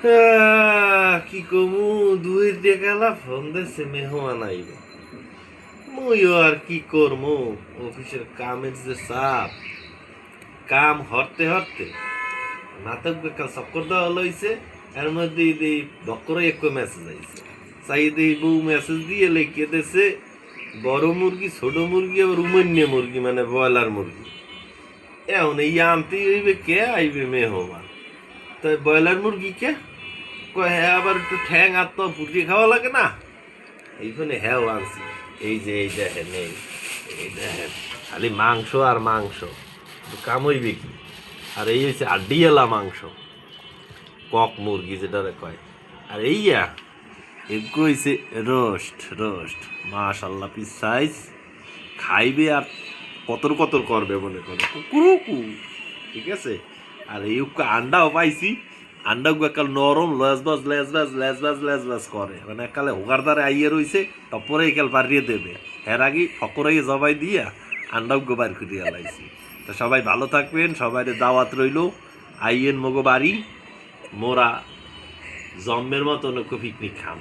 কি কমু, দুয়ের টাকা ফোন দিছে মেহমান আইব। মুইও আর কি করমু, অফিসের কামের যে চাপ, কাম হরতে হরতে নাটক বেকাল চক্কর দেওয়া লইছে। এর মধ্যে এই ডক্টরে এক মেসেজ আইছে, চাই দেই বউ মেসেজ দিয়ে লিখে দিছে বড় মুরগি, ছোট মুরগি, আবার উমন্য মুরগি মানে ব্রয়লার মুরগি। এখন এই আনতে হইবে কে, আইবে মেহমান। তাই ব্রয়লার মুরগি কে কয়, হ্যাঁ আবার একটু ঠ্যাং আর তো ফুটিয়ে খাওয়া লাগে না, এইখানে হ্যাঁ আনছি। এই যে এই দেখেন, এই দেখেন খালি মাংস আর মাংস, কাম হইবে কি? আর এই হচ্ছে আড্ডিয়ালা মাংস, কক মুরগি যেটারে কয়। আর এইয়া এগো হইছে রোস্ট, রোস্ট মাশাল্লাহ পিস সাইজ। খাইবে আর কতর কতর করবে মনে করে, কুকুরুকু। ঠিক আছে। আর এই আন্ডাও পাইছি, আন্ডা একাল নরম, লেজবাজ লেজবাজ লেজবাজ লেজবাজ করে, মানে একালে হোগার দ্বারে আইয়ে রইছে, টপরে একাল পারিয়ে দেবে। এর আগে ফকরাই জবাই দিয়া আন্ডা বার করিয়া লাইছি। তো সবাই ভালো থাকবেন, সবাই দাওয়াত রইল, আইয়েন মগো বাড়ি, মোরা জম্মের মতো পিকনিক খাম।